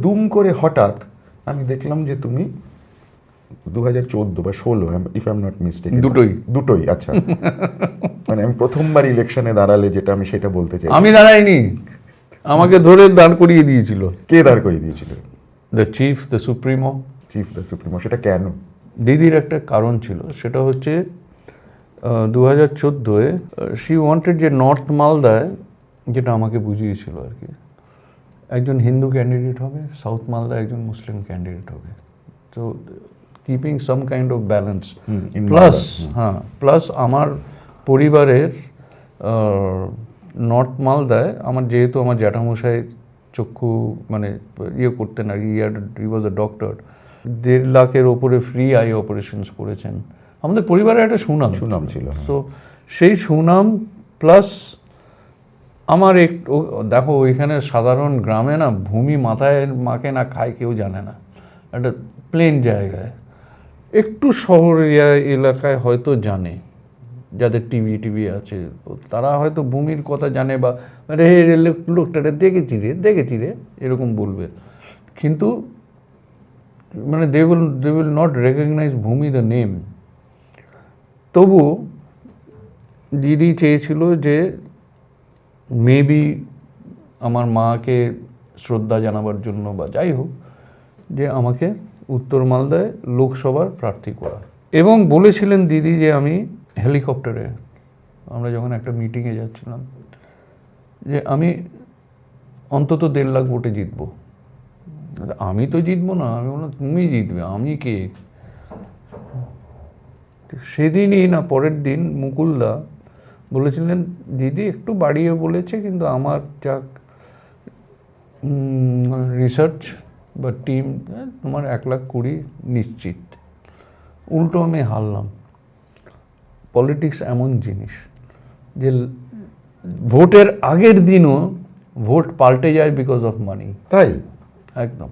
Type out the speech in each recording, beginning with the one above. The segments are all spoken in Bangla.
দুম করে হঠাৎ আমি দেখলাম যে তুমি 2014 বা 16, if I am not mistake, দুটোই আচ্ছা। মানে আমি প্রথমবার ইলেকশনে দাঁড়ালে যেটা আমি সেটা বলতে চাই। আমি দাঁড়াইনি, আমাকে ধরে দাঁড় করিয়ে দিয়েছিল। কে দাঁড় করিয়ে দিয়েছিল? The chief, the supremo. সেটা কেন? দিদির একটা কারণ ছিল, সেটা হচ্ছে 2014-এ শি ওয়ান্টেড যে নর্থ মালদায়, যেটা আমাকে বুঝিয়েছিল আর কি, একজন হিন্দু ক্যান্ডিডেট হবে, সাউথ মালদায় একজন মুসলিম ক্যান্ডিডেট হবে। তো keeping some kind of balance, plus আমার পরিবারের নর্থ মালদায় আমার, যেহেতু আমার জ্যাঠামশাই চক্ষু মানে করতেন আর হি ওয়াজ আ ডক্টর, 1.5 লাখের ওপরে ফ্রি আই অপারেশনস করেছেন। আমাদের পরিবারের একটা সুনাম ছিল। সো সেই সুনাম প্লাস আমার দেখো ওইখানে সাধারণ গ্রামে না ভূমি মাথায় মাকে না খায় কেউ জানে না, একটা প্লেন জায়গায়। একটু শহর এলাকায় হয়তো জানে, যাদের টিভি আছে তারা হয়তো ভূমির কথা জানে, বা রে লোকটারে দেখেছি রে এরকম বলবে, কিন্তু মানে দে উইল নট রেকগনাইজ ভূমি দ্য নেম। তবু দিদি চেয়েছিল যে মেবি আমার মাকে শ্রদ্ধা জানাবার জন্য বা যাই হোক, যে আমাকে উত্তর মালদায় লোকসভার প্রার্থী করা। এবং বলেছিলেন দিদি যে আমি হেলিকপ্টারে, আমরা যখন একটা মিটিংয়ে যাচ্ছিলাম, যে আমি অন্তত 1.5 লাখ ভোটে জিতবো। আমি তো জিতবো না, আমি বললাম তুমি জিতবে, আমি কে? সেদিনই না পরের দিন মুকুলদা বলেছিলেন দিদি একটু বাড়িয়ে বলেছে, কিন্তু আমার যা রিসার্চ বা টিম, তোমার 1,20,000 নিশ্চিত। উল্টো আমি হারলাম। পলিটিক্স এমন জিনিস যে ভোটের আগের দিনও ভোট পাল্টে যায় বিকজ অফ মানি। তাই একদম।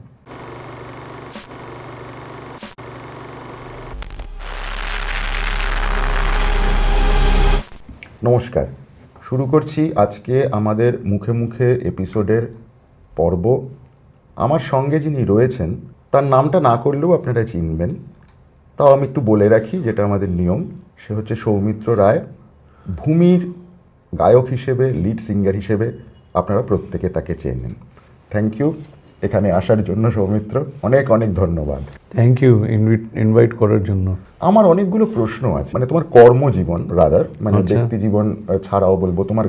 নমস্কার, শুরু করছি আজকে আমাদের মুখে মুখে এপিসোডের পর্ব। আমার সঙ্গে যিনি রয়েছেন তার নামটা না করলেও আপনারা চিনবেন, তাও আমি একটু বলে রাখি যেটা আমাদের নিয়ম। সে হচ্ছে সৌমিত্র রায়, ভূমির গায়ক হিসেবে, লিড সিঙ্গার হিসেবে আপনারা প্রত্যেকে তাকে চেনেন। থ্যাংক ইউ এখানে আসার জন্য সৌমিত্র, অনেক অনেক ধন্যবাদ। থ্যাংক ইউ ইনভাইট করার জন্য। আমার অনেকগুলো প্রশ্ন আছে, মানে তোমার কর্মজীবন রাদার, মানে ব্যক্তি জীবন ছাড়াও বলবো, তোমার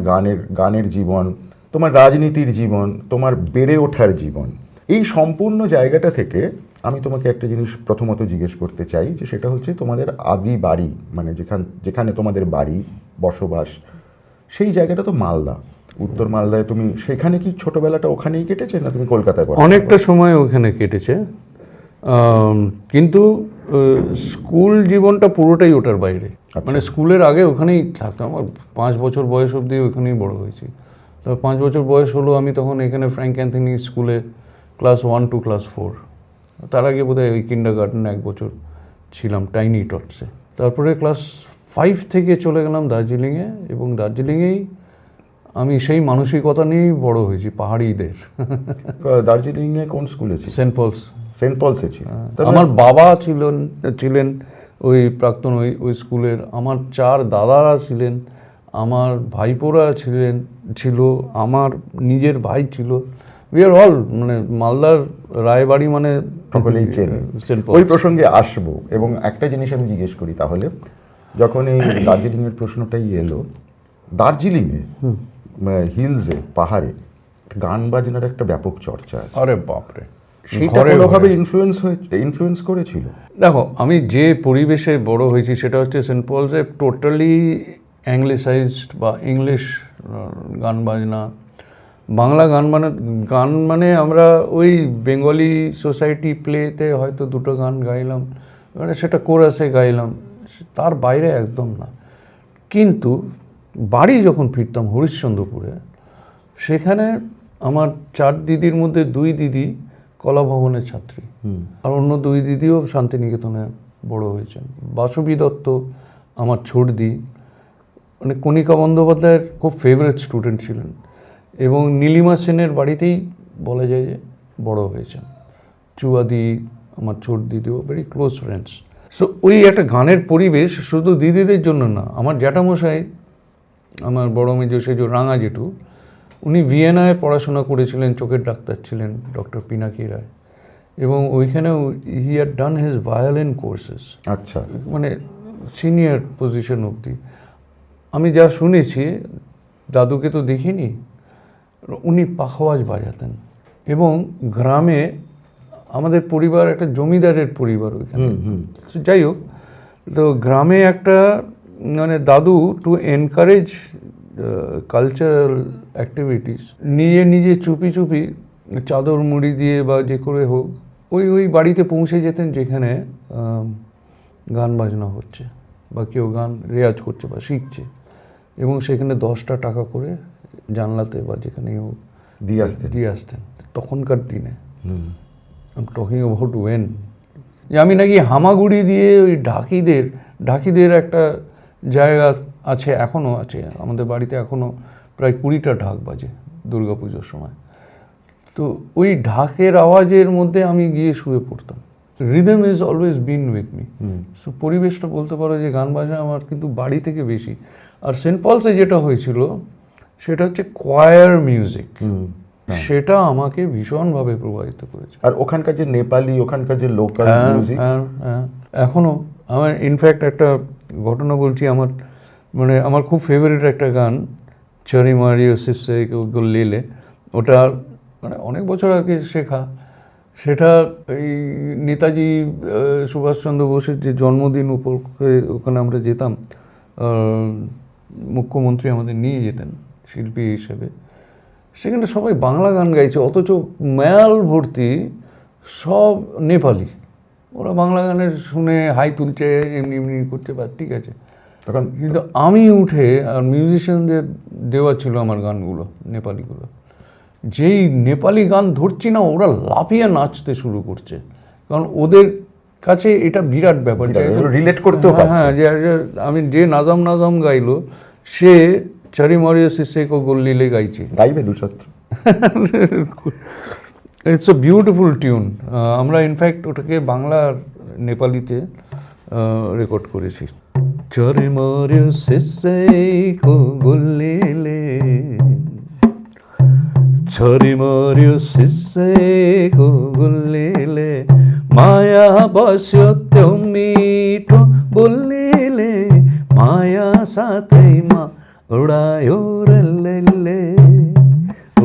গানের জীবন, তোমার রাজনীতির জীবন, তোমার বেড়ে ওঠার জীবন, এই সম্পূর্ণ জায়গাটা থেকে আমি তোমাকে একটা জিনিস প্রথমত জিজ্ঞেস করতে চাই, যে সেটা হচ্ছে তোমাদের আদি বাড়ি, মানে যেখানে তোমাদের বাড়ি বসবাস, সেই জায়গাটা তো মালদা, উত্তর মালদায়। তুমি সেখানে কি ছোটবেলাটা ওখানেই কেটেছে, না তুমি কলকাতায় পড়ো? অনেকটা সময় ওখানে কেটেছে, কিন্তু স্কুল জীবনটা পুরোটাই ওটার বাইরে। মানে স্কুলের আগে ওখানেই থাকতাম, আমার 5 বছর বয়স অবধি ওখানেই বড় হয়েছি। তো 5 বছর বয়স হলো আমি তখন এখানে ফ্র্যাঙ্ক অ্যান্থনি স্কুলে ক্লাস 1 to ক্লাস 4, তার আগে বোধহয় ওই কিন্ডারগার্টেনে 1 বছর ছিলাম টাইনি টটসে। তারপরে ক্লাস 5 থেকে চলে গেলাম দার্জিলিংয়ে, এবং দার্জিলিংয়েই আমি সেই মানসিকতা নিয়েই বড় হয়েছি, পাহাড়িদের। দার্জিলিংয়ে কোন স্কুলে ছিল? সেন্ট পলসে ছিল। আমার বাবা ছিলেন ওই প্রাক্তন ওই স্কুলের, আমার 4 দাদারা ছিলেন, আমার ভাইপোরা ছিল, আমার নিজের ভাই ছিল। উই আর অল, মানে মালদার রায়বাড়ি মানে সকলেই চেনে। ওই প্রসঙ্গে আসবো, এবং একটা জিনিস আমি জিজ্ঞেস করি তাহলে, যখন এই দার্জিলিংয়ের প্রশ্নটাই এলো, দার্জিলিংয়ে হিলসে, পাহাড়ে গান বাজনার একটা ব্যাপক চর্চা আছে। আরে বাপরে, সেটা কোনোভাবে ইনফ্লুয়েন্স করেছিল? দেখো, আমি যে পরিবেশে বড় হয়েছি সেটা হচ্ছে সেন্ট পলসে টোটালি অ্যাংলিসাইজড বা ইংলিশ গান বাজনা। বাংলা গান মানে আমরা ওই বেঙ্গলি সোসাইটি প্লেতে হয়তো 2টো গান গাইলাম, মানে সেটা কোরাসে গাইলাম, তার বাইরে একদম না। কিন্তু বাড়ি যখন ফিরতাম হরিশ্চন্দ্রপুরে, সেখানে আমার 4 দিদির মধ্যে 2 দিদি কলা ভবনের ছাত্রী, আর অন্য 2 দিদিও শান্তিনিকেতনে বড় হয়েছেন। বাসবী দত্ত আমার ছোটদি, মানে কণিকা বন্দ্যোপাধ্যায়ের খুব ফেভারিট স্টুডেন্ট ছিলেন, এবং নীলিমা সেনের বাড়িতেই বলা যায় যে বড় হয়েছেন। চুয়াদি, আমার ছোট দিদিও ভেরি ক্লোজ ফ্রেন্ডস। সো ওই একটা গানের পরিবেশ শুধু দিদিদের জন্য না, আমার জ্যাঠামশাই, আমার বড় মেজো সেজো রাঙা জেঠু, উনি ভিয়েনায় পড়াশোনা করেছিলেন, চোখের ডাক্তার ছিলেন ডক্টর পিনাকি রায়, এবং ওইখানেও he had done his violin courses, আচ্ছা, মানে সিনিয়র পজিশন অবধি। আমি যা শুনেছি, দাদুকে তো দেখিনি, উনি পাখওয়াজ বাজাতেন। এবং গ্রামে আমাদের পরিবার একটা জমিদারের পরিবার ওইখানে। So, যাই হোক, তো গ্রামে একটা মানে দাদু টু এনকারেজ কালচারাল অ্যাক্টিভিটিস নিজে নিজে চুপি চুপি চাদর মুড়ি দিয়ে বা যে করে হোক ওই বাড়িতে পৌঁছে যেতেন যেখানে গান বাজনা হচ্ছে বা কেউ গান রেয়াজ করছে বা শিখছে, এবং সেখানে 10টা টাকা করে জানলাতে বা যেখানেই হোক দিয়ে আসতেন তখনকার দিনে। I'm talking about when, যে আমি নাকি হামাগুড়ি দিয়ে ওই ঢাকিদের একটা জায়গা আছে, এখনও আছে আমাদের বাড়িতে, এখনও প্রায় 20টা ঢাক বাজে দুর্গাপুজোর সময়। তো ওই ঢাকের আওয়াজের মধ্যে আমি গিয়ে শুয়ে পড়তাম। Rhythm is always been with me. So পরিবেশটা বলতে পারো যে গান বাজনা আমার কিন্তু বাড়ি থেকে বেশি। আর সেন্ট পলসে যেটা হয়েছিল সেটা হচ্ছে কোয়ার মিউজিক, সেটা আমাকে ভীষণভাবে প্রভাবিত করেছে। আর ওখানকার যে নেপালি, ওখানকার যে লোকাল মিউজিক, এখনও আমার ইনফ্যাক্ট একটা ঘটনা বলছি, আমার খুব ফেভারিট একটা গান চরি মারিও সিসে লেলে, ওটা মানে অনেক বছর আগে শেখা। সেটা এই নেতাজি সুভাষচন্দ্র বোসের যে জন্মদিন উপলক্ষে ওখানে আমরা যেতাম, মুখ্যমন্ত্রী আমাদের নিয়ে যেতেন শিল্পী হিসেবে। সেখানে সবাই বাংলা গান গাইছে, অথচ ম্যাল ভর্তি সব নেপালি। ওরা বাংলা গানের শুনে হাই তুলছে, এমনি করছে, বা ঠিক আছে। তখন কিন্তু আমি উঠে, আর মিউজিশিয়ানদের দেওয়া ছিল আমার গানগুলো, নেপালিগুলো, যেই নেপালি গান ধরছি না, ওরা লাফিয়ে নাচতে শুরু করছে, কারণ ওদের কাছে এটা বিরাট ব্যাপার, রিলেট করতেও পারছে। হ্যাঁ, যে আমি যে নাজাম গাইলো, সে চারি মারিও সিসে কো গোল্লিলে গাইছে, গাইবে দুছত্র। It's a beautiful tune. আমরা ইনফ্যাক্ট ওটাকে বাংলা আর নেপালিতে রেকর্ড করেছি। চারি মারিও সিসে কো গোল্লিলে, চারি মারিও সিসে কো গোল্লিলে, মায়া বস্য মিঠো বললিলে, মায়া সাথে মা উড়ায়ো রে লে,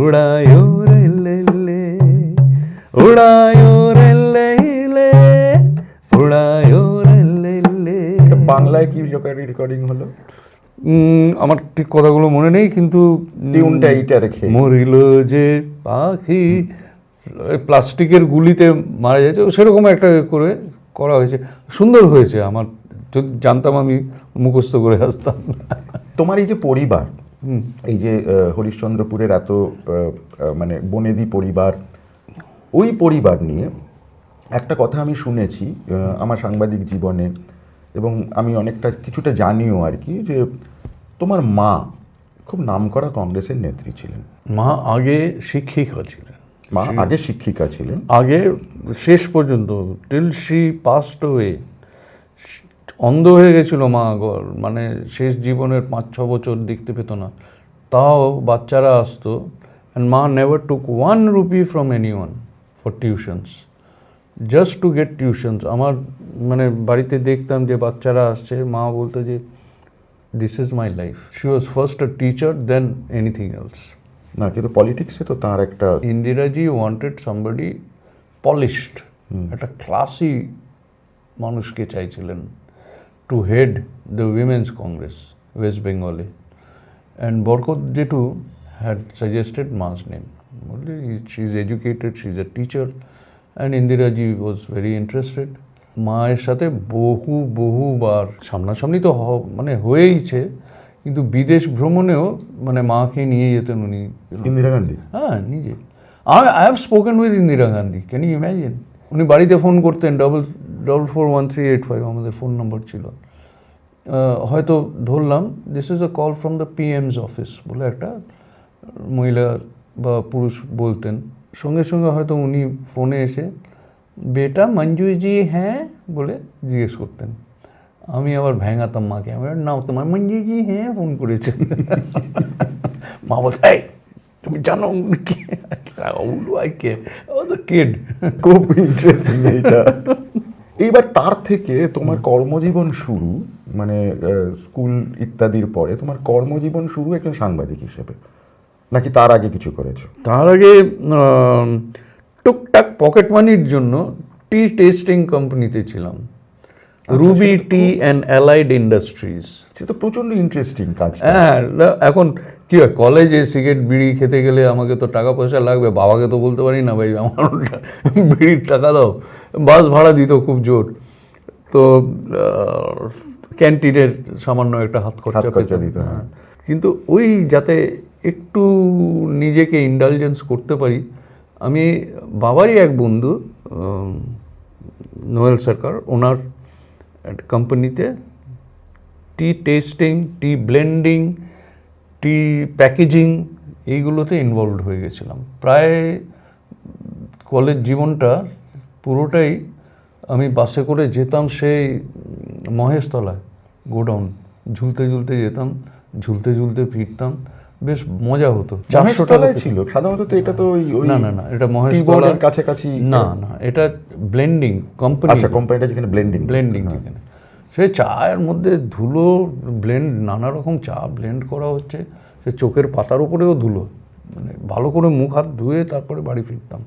উড়ায়ো রে লে, উড়ায়ো রে লে, উড়ায়ো রে লে। বাংলায় কি রেকর্ডিং হলো আমার ঠিক কথাগুলো মনে নেই, কিন্তু টিউনটা এইটা রেখে, মরিল যে পাখি প্লাস্টিকের গুলিতে মারা যাচ্ছে, সেরকম একটা করা হয়েছে, সুন্দর হয়েছে। আমার যদি জানতাম আমি মুখস্থ করে আসতাম। তোমার এই যে পরিবার, এই যে হরিশ্চন্দ্রপুরের এত মানে বনেদি পরিবার, ওই পরিবার নিয়ে একটা কথা আমি শুনেছি আমার সাংবাদিক জীবনে, এবং আমি কিছুটা জানিও আর কি, যে তোমার মা খুব নামকরা কংগ্রেসের নেত্রী ছিলেন। মা আগে শিক্ষিকা ছিলেন, আগে শেষ পর্যন্ত, টিল শি পাস্ট ওয়ে। অন্ধ হয়ে গেছিল মা, মানে শেষ জীবনের 5-6 বছর দেখতে পেত না, তাও বাচ্চারা আসতো, অ্যান্ড মা never took 1 rupee from anyone for tuitions, just to get tuitions. আমার মানে বাড়িতে দেখতাম যে বাচ্চারা আসছে, মা বলতো যে this is my life. She was first a teacher, then anything else. না, কিন্তু পলিটিক্সে তো তার একটা, ইন্দিরাজি ওয়ান্টেড সামবডি পলিশড, একটা ক্লাসি মানুষকে চাইছিলেন to head the women's Congress West বেঙ্গলে, অ্যান্ড বরকত জেঠু হ্যাড সাজেস্টেড মা's name. She is educated, she is a teacher, and Indiraji was very interested. মায়ের সাথে বহুবার সামনাসামনি তো মানে হয়েইছে, কিন্তু বিদেশ ভ্রমণেও মানে মাকে নিয়ে যেতেন উনি। ইন্দিরা গান্ধী? হ্যাঁ, নিজে। I have spoken with Indira Gandhi, can you imagine? উনি বাড়িতে ফোন করতেন, 441385 আমাদের ফোন নম্বর ছিল। হয়তো ধরলাম, this is a call from the PM's office বলে একটা মহিলা বা পুরুষ বলতেন, সঙ্গে সঙ্গে হয়তো উনি ফোনে এসে বেটা মঞ্জুজি হ্যাঁ বলে জিজ্ঞেস করতেন। আমি আবার ভেঙাতাম মাকে, আমি না তোমার মঞ্জুজি হ্যাঁ ফোন করেছে। মা বলছে এই তুমি জানো উনি কে? কে তো কিড। খুব ইন্টারেস্টিং এইটা। এইবার তার থেকে তোমার কর্মজীবন শুরু, মানে স্কুল ইত্যাদির পরে তোমার কর্মজীবন শুরু একজন সাংবাদিক হিসেবে, নাকি তার আগে কিছু করেছো? তার আগে টুকটাক পকেট মানির জন্য টি টেস্টিং কোম্পানিতে ছিলাম, Ruby tea and allied industries. সে তো প্রচন্ড ইন্টারেস্টিং কাজ। হ্যাঁ, এখন কি হয়, কলেজে সিগারেট বিড়ি খেতে গেলে আমাকে তো টাকা পয়সা লাগবে, বাবাকে তো বলতে পারি না ভাই আমার বিড়ির টাকা দাও, বাস ভাড়া দিত খুব জোর, তো ক্যান্টিনের সামান্য একটা হাত খরচা দিত। হ্যাঁ, কিন্তু ওই যাতে একটু নিজেকে ইন্ডালজেন্স করতে পারি, আমি বাবারই এক বন্ধু নোয়েল সরকার, ওনার একটা কোম্পানিতে টি টেস্টিং, টি ব্লেন্ডিং, টি প্যাকেজিং এইগুলোতে ইনভলভড হয়ে গেছিলাম। প্রায় কলেজ জীবনটা পুরোটাই আমি বাসে করে যেতাম সেই মহেশতলায় গোডাউন, ঝুলতে ঝুলতে যেতাম, ঝুলতে ঝুলতে ফিরতাম, বেশ মজা হতো। 400 টাকা ছিল সাধারণত, তো এটা তো না না না, এটা মহেশতলার কাছাকাছি। না না, এটা ব্লেন্ডিং কোম্পানি। আচ্ছা, কোম্পানিটা যেখানে ব্লেন্ডিং যেখানে সে চায়ের মধ্যে ধুলো ব্লেন্ড, নানা রকম চা ব্লেন্ড করা হচ্ছে, সে চোখের পাতার উপরেও ধুলো, মানে ভালো করে মুখ হাত ধুয়ে তারপরে বাড়ি ফিরতাম।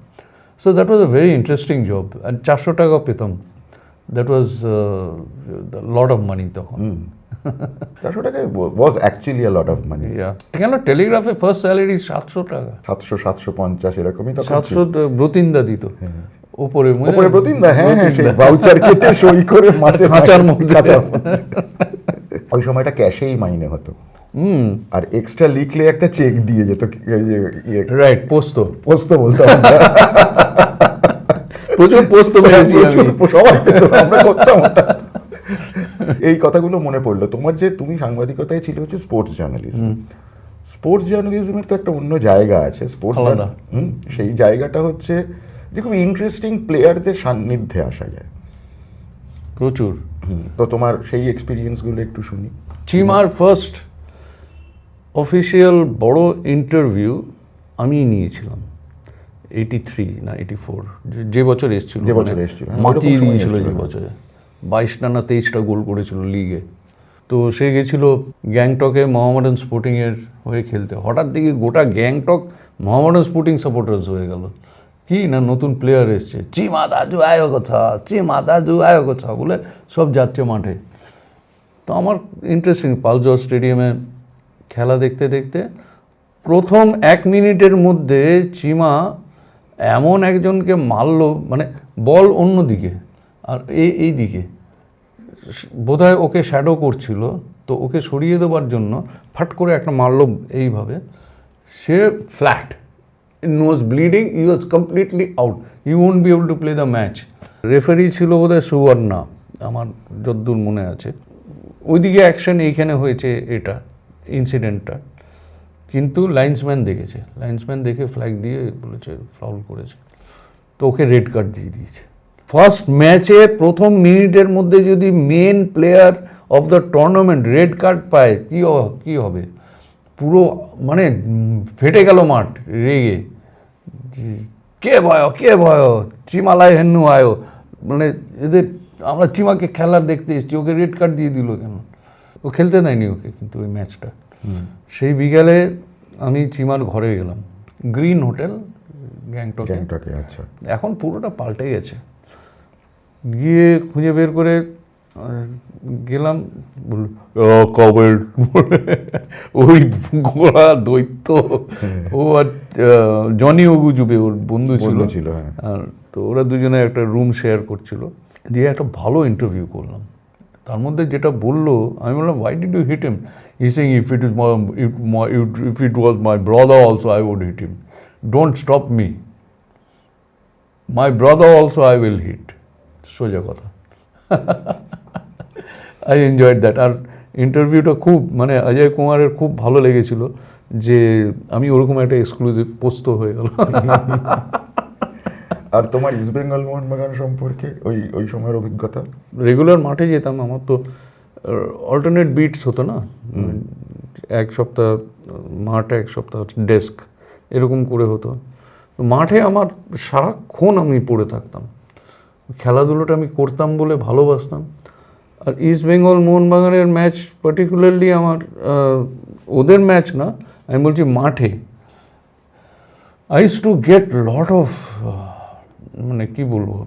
So that was a very interesting job, and 400 টাকা পেতাম। That was lot of money তখন। 400 টাকা was actually a lot of money. কেন টেলিগ্রাফে ফার্স্ট স্যালারি 700 টাকা, 700-750 এরকমই। 700 ব্রতিন্দা দিত উপরে প্রতিদিন। হ্যাঁ হ্যাঁ, সেই ভাউচার কেটে সই করে মাঠে খাঁচার মধ্যে। ওই সময়টা ক্যাশেই মাইনে হতো, আর এক্সট্রা লিখলে একটা চেক দিয়ে যেত। রাইট, পোস্ত বলতাম আমরা। প্রচুর পোস্ত মেরেছি আমি, সবাই পেত, আমরা করতাম ওটা। এই কথাগুলো মনে পড়লো তোমার, যে তুমি সাংবাদিকতায় ছিল হচ্ছে স্পোর্টস জার্নালিজম। স্পোর্টস জার্নালিজমের তো একটা অন্য জায়গা আছে, স্পোর্টস সেই জায়গাটা হচ্ছে যে খুব ইন্টারেস্টিং প্লেয়ারদের সান্নিধ্যে আসা যায় প্রচুর। তো তোমার সেই এক্সপিরিয়েন্সগুলো একটু শুনি। চিমার ফার্স্ট অফিসিয়াল বড় ইন্টারভিউ আমি নিয়েছিলাম 83 না 84, যে বছর এসেছিল, মাতিয়ে দিয়েছিল যে বছরে, 22টা না 23টা গোল করেছিল লিগে। তো সে গেছিল গ্যাংটকে মোহামেডান স্পোর্টিংয়ের হয়ে খেলতে, হঠাৎ দেখি গোটা গ্যাংটক মোহামেডান স্পোর্টিং সাপোর্টার্স হয়ে গেল। কি না নতুন প্লেয়ার এসছে, চিমা দাজু আয়ো কথা, চিমা দাজু আয়ো কথা বলে সব যাচ্ছে মাঠে। তো আমার ইন্টারেস্টিং, পালজর স্টেডিয়ামে খেলা দেখতে দেখতে প্রথম 1 মিনিটের মধ্যে চিমা এমন একজনকে মারলো, মানে বল অন্য দিকে আর এই দিকে, বোধহয় ওকে শ্যাডো করছিল, তো ওকে সরিয়ে দেওয়ার জন্য ফাট করে একটা মারলো এইভাবে, সে flat, nose bleeding, he was completely out, you won't be able to play the match. Referee ছিল বোধহয় সুবর্ণা, আমার যদ্দূর মনে আছে। ওইদিকে অ্যাকশন এইখানে হয়েছে এটা ইনসিডেন্টটা, কিন্তু লাইন্সম্যান দেখেছে, লাইন্সম্যান দেখে ফ্ল্যাগ দিয়ে বলেছে ফাউল করেছে, তো ওকে রেড কার্ড দিয়ে দিয়েছে। ফার্স্ট ম্যাচে প্রথম মিনিটের মধ্যে যদি main player of the tournament red card পায়, কি হবে, পুরো মানে ফেটে গেল মাঠ রেগে, কে ভয় চিমালাই হেন্নু আয়ো, মানে এদের আমরা চিমাকে খেলা দেখতে এসেছি, ওকে রেড কার্ড দিয়ে দিল কেন? ও খেলতে দেয়নি ওকে, কিন্তু ওই ম্যাচটা। সেই বিকালে আমি চিমার ঘরে গেলাম, গ্রিন হোটেল গ্যাংটকে। আচ্ছা, এখন পুরোটা পাল্টে গেছে। গিয়ে খুঁজে বের করে গেলাম, বলল কবে ওই গোড়া দৈত্য, ও আর জনি ওগুজুবে ওর বন্ধু ছিল। আর তো ওরা দুজনে একটা রুম শেয়ার করছিল, দিয়ে একটা ভালো ইন্টারভিউ করলাম। তার মধ্যে যেটা বললো, আমি বললাম why did you hit him? He's saying if it was my brother also I would hit him. Don't stop me. My brother also I will hit. সোজা কথা। I enjoyed that. আর ইন্টারভিউটা খুব, মানে অজয় কুমারের খুব ভালো লেগেছিল। যে আমি ওরকম একটা এক্সক্লুসিভ পোস্ত হয়ে গেল। আর তোমার ইস্ট বেঙ্গল মোহনবাগান সম্পর্কে ওই ওই সময়ের অভিজ্ঞতা? রেগুলার মাঠে যেতাম, আমার তো অল্টারনেট বিটস হতো না, এক সপ্তাহ মাঠ, এক সপ্তাহ ডেস্ক, এরকম করে হতো। তো মাঠে আমার সারাক্ষণ আমি পড়ে থাকতাম, খেলাধুলোটা আমি করতাম বলে ভালোবাসতাম। আর ইস্ট বেঙ্গল মোহনবাগানের ম্যাচ পার্টিকুলারলি আমার, ওদের ম্যাচ না, আমি বলছি মাঠে, I use to get lot of, মানে কি বলবো,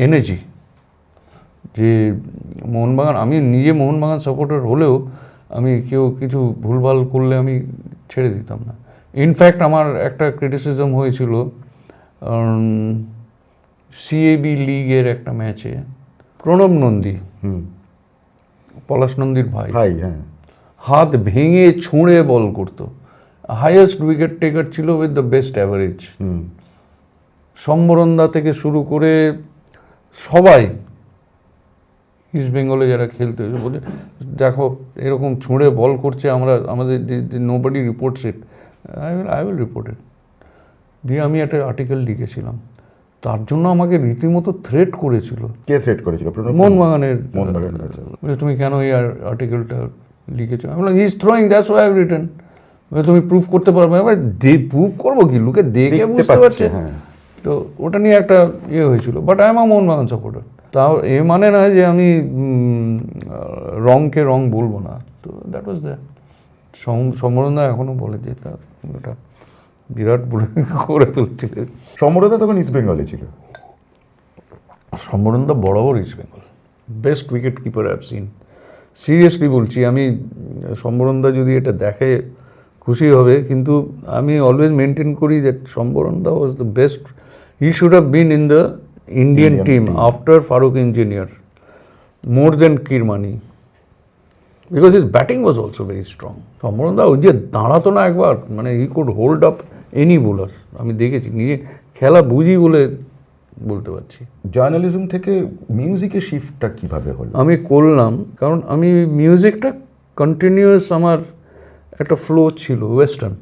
এনার্জি। যে মোহনবাগান, আমি নিজে মোহনবাগান সাপোর্টার হলেও আমি কেউ কিছু ভুলভাল করলে আমি ছেড়ে দিতাম না। ইনফ্যাক্ট আমার একটা ক্রিটিসিজম হয়েছিল সিএবি লিগের একটা ম্যাচে, প্রণব নন্দী, পলাশ নন্দীর ভাই, হ্যাঁ, হাত ভেঙে ছুঁড়ে বল করতো, হাইয়েস্ট উইকেট টেকার ছিল উইথ দ্য বেস্ট অ্যাভারেজ। সম্বরণদা থেকে শুরু করে সবাই ইস্ট বেঙ্গলে যারা খেলতে বলে, দেখো এরকম ছুঁড়ে বল করছে, আমরা আমাদের nobody reports it, I will report ইট। দিয়ে আমি একটা আর্টিকেল লিখেছিলাম, তার জন্য আমাকে রীতিমতো থ্রেট করেছিল। কে থ্রেট করেছিল? মোহনবাগানের। মোহনবাগানের। তুমি কেন এই আর্টিকেলটা লিখেছো? আমি বললাম he is throwing, that's why I have written. তুমি প্রুফ করতে পারবে? এবার প্রুফ করবো কি, লোকে দেখে বুঝতে পারছে। তো ওটা নিয়ে একটা ইয়ে হয়েছিল, but I am a Mohun Bagan supporter. তাও এ মানে না যে আমি রংকে রং বলবো না। তো দ্যাট ওয়াজ দ্য সমরণদা এখনও বলে যে তার ওটা বিরাট বলে করে তুলছিল। সমরদা তখন ইস্ট বেঙ্গলে ছিল। সমরণদা বরাবর east Bengal best wicket keeper I have seen. Seriously বলছি, আমি সমরণদা যদি এটা দেখে খুশি হবে, কিন্তু আমি অলওয়েজ মেনটেন করি দ্যাট সমরণদা was the best. He should have been in the Indian team after Farokh Engineer more than Kirmani, because his batting was also very strong. সমরণদা ওই যে দাঁড়াতো না একবার, মানে he could hold up any bowler. আমি দেখেছি, নিজে খেলা বুঝি বলে বলতে পারছি। জার্নালিজম থেকে মিউজিকে শিফটটা কিভাবে হলো? আমি করলাম কারণ আমি মিউজিকটা কন্টিনিউয়াস, আমার একটা ফ্লো ছিল ওয়েস্টার্ন।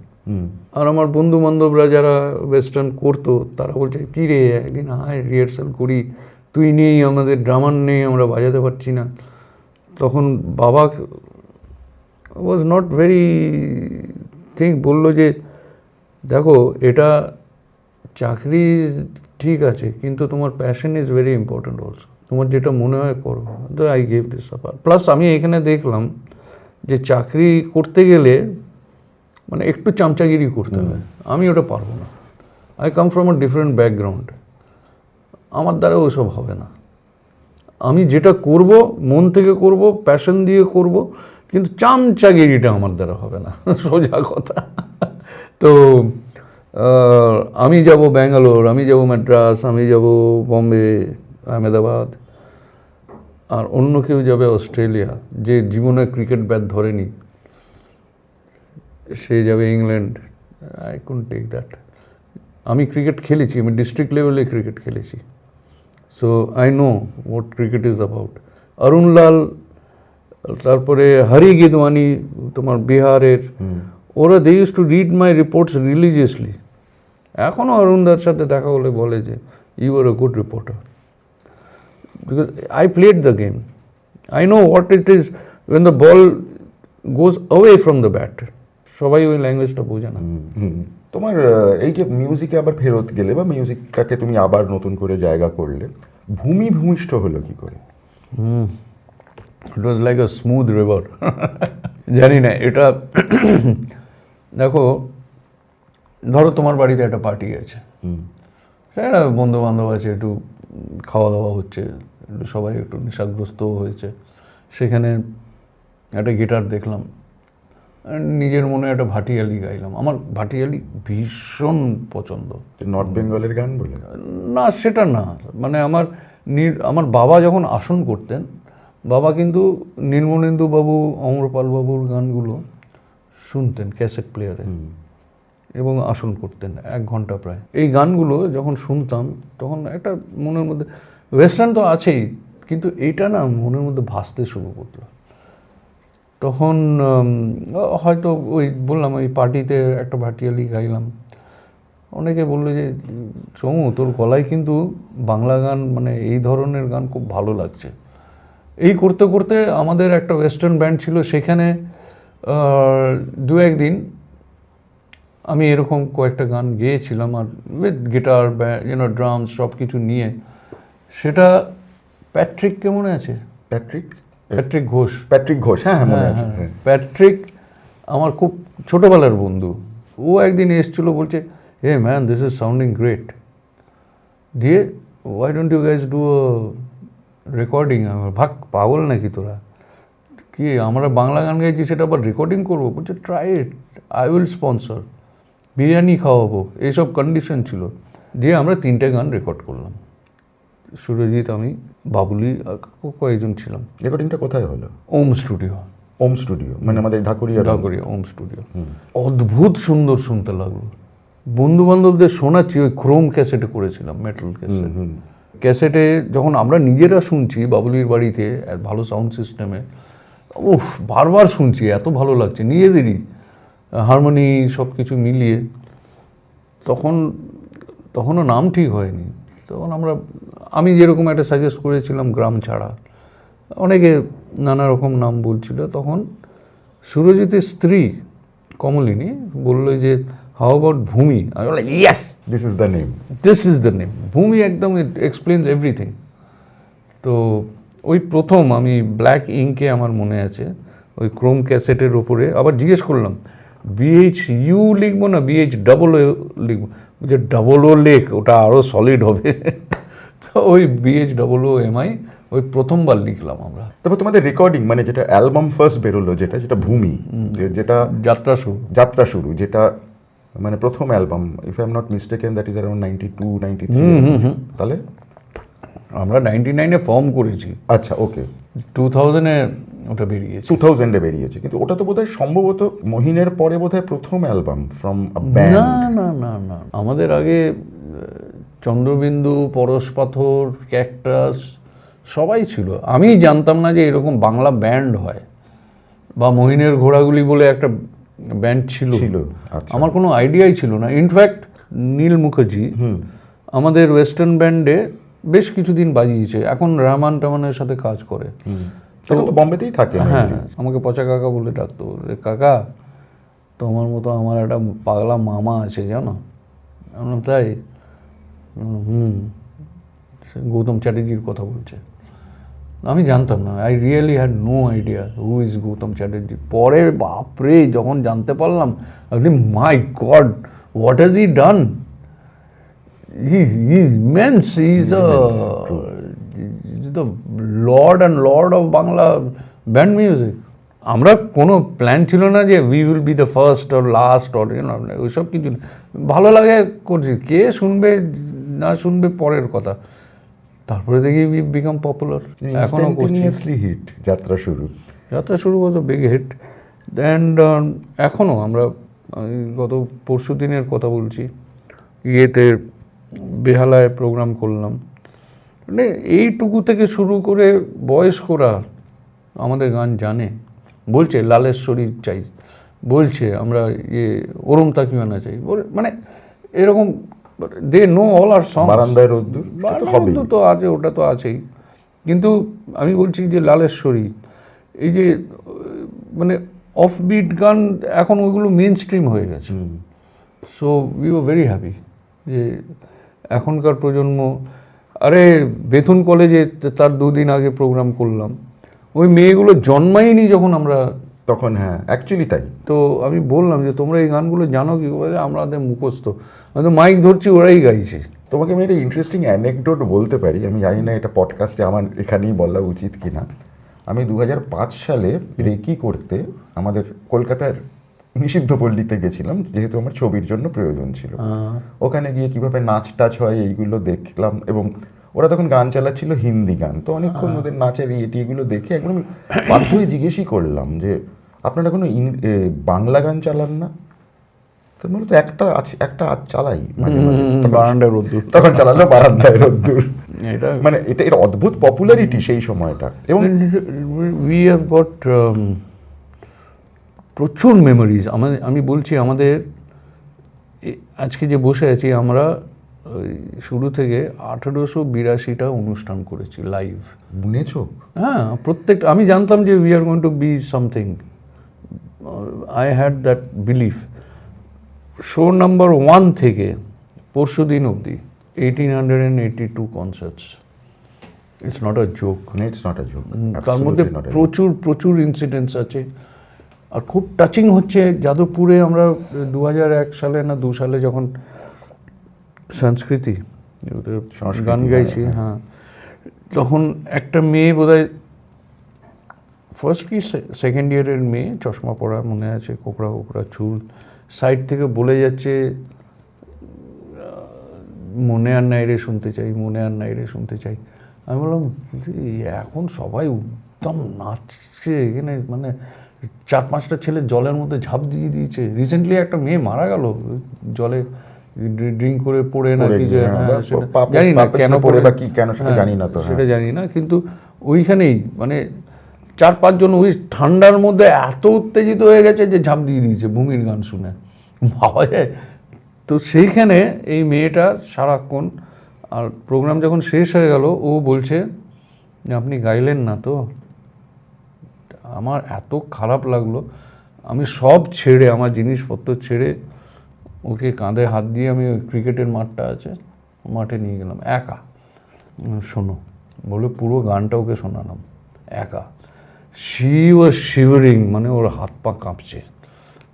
আর আমার বন্ধু বান্ধবরা যারা ওয়েস্টার্ন করতো তারা বলছে, কী রে একদিন আয় রিহার্সাল করি, তুই নেই, আমাদের ড্রামার নেই, আমরা বাজাতে পারছি না। তখন বাবা ওয়াজ নট ভেরি বললো যে দেখো এটা চাকরি ঠিক আছে, কিন্তু তোমার passion is very important also, তোমার যেটা মনে হয় করো। তো I gave this supper. Plus আমি এখানে দেখলাম যে চাকরি করতে গেলে মানে একটু চামচাগিরি করতে হয়, আমি ওটা পারবো না। I come from a different background, আমার দ্বারা ওসব হবে না। আমি যেটা করব মন থেকে করব, প্যাশন দিয়ে করব, কিন্তু চামচাগিরিটা আমার দ্বারা হবে না, সোজা কথা। তো আমি যাব ব্যাঙ্গালোর, আমি যাব মাদ্রাস, আমি যাব বম্বে, আহমেদাবাদ, আর অন্য কেউ যাবে অস্ট্রেলিয়া, যে জীবনে ক্রিকেট ব্যাট ধরেনি, সে যাবে England. I couldn't take that. আমি ক্রিকেট খেলেছি, আমি ডিস্ট্রিক্ট লেভেলে ক্রিকেট খেলেছি, so I know what cricket is about. Arun Lal, তারপরে হরি গিদওয়ানি তোমার বিহারের, ওরা they use to read my reports religiously. এখনও অরুণদার সাথে দেখা হলে বলে যে you are a good reporter, because I played the game, I know what it is when the ball goes away from the bat. সবাই ওই ল্যাঙ্গুয়েজটা বোঝে না। তোমার এই যে মিউজিকে আবার ফেরত গেলে বা মিউজিকটাকে তুমি আবার নতুন করে জায়গা করলে, ভূমিষ্ঠ হলো কি করে? It was like a smooth river. জানি না এটা। দেখো, ধরো তোমার বাড়িতে একটা পার্টি আছে, সেটা বন্ধু বান্ধব আছে, একটু খাওয়া দাওয়া হচ্ছে, একটু সবাই একটু নেশাগ্রস্তও হয়েছে, সেখানে একটা গিটার দেখলাম, নিজের মনে একটা ভাটিয়ালি গাইলাম। আমার ভাটিয়ালি ভীষণ পছন্দ। নর্থ বেঙ্গলের গান বলে না, সেটা না, মানে আমার বাবা যখন আসন করতেন, বাবা কিন্তু নীলমণেন্দু বাবু, অমরপাল বাবুর গানগুলো শুনতেন ক্যাসেট প্লেয়ারে এবং আসন করতেন 1 ঘন্টা প্রায়। এই গানগুলো যখন শুনতাম তখন একটা মনের মধ্যে, ওয়েস্টার্ন তো আছেই, কিন্তু এইটা না মনের মধ্যে ভাসতে শুরু করলো। তখন হয়তো ওই বললাম ওই পার্টিতে একটা ভাটিয়ালি গাইলাম, অনেকে বললো যে চমু তোর গলায় কিন্তু বাংলা গান মানে এই ধরনের গান খুব ভালো লাগছে। এই করতে করতে আমাদের একটা ওয়েস্টার্ন ব্যান্ড ছিল, সেখানে দু একদিন আমি এরকম কয়েকটা গান গেয়েছিলাম, আর উইথ গিটার ড্রামস সব কিছু নিয়ে। সেটা প্যাট্রিককে মনে আছে? প্যাট্রিক ঘোষ। প্যাট্রিক ঘোষ, হ্যাঁ হ্যাঁ মনে আছে। প্যাট্রিক আমার খুব ছোটোবেলার বন্ধু। ও একদিন এসেছিলো, বলছে hey man this is sounding great, দিয়ে why don't you guys do recording. আমার ভাগ পাগল নাকি তোরা, কি আমরা বাংলা গান গাইছি সেটা আবার রেকর্ডিং করবো? বলছে try it, I will sponsor, biryani খাওয়াবো, এইসব কন্ডিশন ছিল। দিয়ে আমরা 3টে গান রেকর্ড করলাম, সুরজিৎ, আমি, বাবুলি, কয়েকজন ছিলাম। রেকর্ডিংটা কোথায় হলো? ওম স্টুডিও। ওম স্টুডিও মানে আমাদের ঢাকুরিয়া ওম স্টুডিও। অদ্ভুত সুন্দর শুনতে লাগলো। বন্ধু বান্ধবদের শোনাচ্ছি, ওই ক্রোম ক্যাসেটে করেছিলাম, মেটাল ক্যাসেট। ক্যাসেটে যখন আমরা নিজেরা শুনছি বাবুলির বাড়িতে ভালো সাউন্ড সিস্টেমে, উফ বারবার শুনছি, এত ভালো লাগছে, নিজেদেরই হারমোনি সব কিছু মিলিয়ে। তখনও নাম ঠিক হয়নি, তখন আমি যেরকম একটা সাজেস্ট করেছিলাম গ্রাম ছাড়া, অনেকে নানা রকম নাম বলছিল। তখন সুরজিতের স্ত্রী কমলিনী বললো যে হাউ অ্যাবাউট ভূমি? আমি বললাম yes, this is the name, this is the name. ভূমি একদম ইট এক্সপ্লেন্স এভরিথিং। তো ওই প্রথম আমি ব্ল্যাক ইঙ্কে, আমার মনে আছে, ওই ক্রোম ক্যাসেটের ওপরে আবার জিজ্ঞেস করলাম BHU লিখবো না BHOO লিখবো? যে DOO লেখ, ওটা আরও সলিড হবে। তো ওই BHOOMI ওই প্রথমবার লিখলাম আমরা। তারপর তোমাদের রেকর্ডিং মানে যেটা অ্যালবাম ফার্স্ট বেরোলো, যেটা ভূমি, যেটা যাত্রা শুরু, যেটা মানে প্রথম album, if I am not mistaken that is around 92-93। তাহলে আমরা 99-এ ফর্ম করেছি। আচ্ছা, ওকে। 2000-এ ওটা বেরিয়েছে। 2000-এ বেরিয়েছে, কিন্তু ওটা তো বোধহয় সম্ভবত মহিনের পরে বোধহয় প্রথম অ্যালবাম ফ্রম আ ব্যান্ড। না, আমাদের আগে চন্দ্রবিন্দু, পরশ পাথর, ক্যাকটাস সবাই ছিল। আমি জানতাম না যে এরকম বাংলা ব্যান্ড হয়, বা মহিনের ঘোড়াগুলি বলে একটা ব্যান্ড ছিল। আচ্ছা। আমার কোনো আইডিয়াই ছিল না। ইনফ্যাক্ট নীল মুখার্জি আমাদের ওয়েস্টার্ন ব্যান্ডে বেশ কিছুদিন বাজিয়েছে, এখন রহমানের সাথে কাজ করে। তো বম্বেতেই থাকে। হ্যাঁ, আমাকে পচা কাকা বলে ডাকতো। কাকা তোমার মতো আমার একটা পাগলা মামা আছে জানো। আমরা তাই? গৌতম চ্যাটার্জির কথা বলছে। আমি জানতাম না, I really had no idea who is Gautam Chatterjee. পরে বাপরে যখন জানতে পারলাম, my god, what has he done, immense, is the lord of Bangla band music. আমরা কোনো প্ল্যান ছিল না যে we will be the first or last or ওইসব কিছু। ভালো লাগে করছি, কে শুনবে না শুনবে পরের কথা। তারপরে দেখি উই বিকাম পপুলার। এখনও করছি। হিট যাত্রা শুরু ওয়াজ আ বিগ হিট। অ্যান্ড এখনও আমরা, গত পরশু দিনের কথা বলছি, ইয়েতে বেহালায় প্রোগ্রাম করলাম। মানে এইটুকু থেকে শুরু করে বয়স্করা আমাদের গান জানে, বলছে লালেশ্বরী চাই, বলছে আমরা ওরম তাকিমানা চাই, মানে এরকম they know all our song. বারান্দায় রোদ্দুর তো আছে, ওটা তো আছেই, কিন্তু আমি বলছি যে লালেশ্বরী, এই যে মানে অফবিট গান এখন ওইগুলো মেন স্ট্রিম হয়ে গেছে। So we were very happy যে এখনকার প্রজন্ম। আরে বেথুন কলেজে তার 2 দিন আগে প্রোগ্রাম করলাম, ওই মেয়েগুলো জন্মায়নি যখন আমরা তখন। হ্যাঁ, অ্যাকচুয়ালি তাই। তো আমি বললাম যে তোমরা এই গানগুলো জানো কি? বলে আমাদের মুখস্থ, আমি মাইক ধরছি, ওরাই গাইছে। তোমাকে আমি একটা ইন্টারেস্টিং অ্যানেকডোট বলতে পারি, আমি জানি না এটা পডকাস্টে আমার এখানেই বলা উচিত কিনা। আমি 2005 সালে রেকি করতে আমাদের কলকাতার নিষিদ্ধ পল্লীতে গেছিলাম, যেহেতু আমার ছবির জন্য প্রয়োজন ছিল। ওখানে গিয়ে কিভাবে নাচ টাচ হয় এইগুলো দেখলাম, এবং ওরা তখন গান চালাচ্ছিল হিন্দি গান। তো অনেকক্ষণ ওদের নাচের এগুলো দেখে একদম বাধ্য হয়ে জিজ্ঞেসই করলাম যে আপনারা কোনো বাংলা গান চালান না? তো মূলত একটা চালাই, বারান্দায় রোদ্দুর, তখন চালালো বারান্দায় রোদ্দুর। মানে এটা অদ্ভুত পপুলারিটি সেই সময়টা। এবং উই হ্যাভ গট প্রচুর মেমোরিজ। আমি বলছি আমাদের আজকে যে বসে আছি আমরা ওই শুরু থেকে 1882টা অনুষ্ঠান করেছি লাইভ। বুনেছো? হ্যাঁ, প্রত্যেকটা। আমি জানতাম যে we are going to be something, I had that belief. Show number 1 থেকে পরশু দিন অবধি 1882 concerts. It's not a joke. It's not a joke. তার মধ্যে প্রচুর প্রচুর ইনসিডেন্টস আছে। আর খুব টাচিং হচ্ছে যাদবপুরে আমরা 2001 সালে না 2 সালে যখন সংস্কৃতি গান গাইছি, হ্যাঁ, তখন একটা মেয়ে বোধহয় ফার্স্ট কি সেকেন্ড ইয়ারের মেয়ে, চশমা পরা, মনে আছে, কোকড়া কোকড়া চুল, সাইড থেকে বলে যাচ্ছে মনে আর নাই রে শুনতে চাই, মনে আর নাই রে শুনতে চাই। আমি বললাম এখন সবাই একদম নাচছে এখানে, মানে 4-5টা ছেলে জলের মধ্যে ঝাঁপ দিয়ে দিয়েছে। রিসেন্টলি একটা মেয়ে মারা গেল জলে ড্রিঙ্ক করে পড়ে নাকি, যে জানি না কেন পড়ে বা কি কেন সেটা জানি না, তো সেটা জানি না, কিন্তু ওইখানেই মানে 4-5 জন ওই ঠান্ডার মধ্যে এত উত্তেজিত হয়ে গেছে যে ঝাঁপ দিয়ে দিয়েছে ভূমির গান শুনে, ভাবা যায়? তো সেইখানে এই মেয়েটা সারাক্ষণ, আর প্রোগ্রাম যখন শেষ হয়ে গেল ও বলছে যে আপনি গাইলেন না তো। আমার এত খারাপ লাগলো, আমি সব ছেড়ে, আমার জিনিসপত্র ছেড়ে ওকে কাঁধে হাত দিয়ে আমি ওই ক্রিকেটের মাঠটা আছে মাঠে নিয়ে গেলাম একা। শোনো বলে পুরো গানটা ওকে শোনালাম একা। শি ওয়াজ শিভারিং, মানে ওর হাত পা কাঁপছে,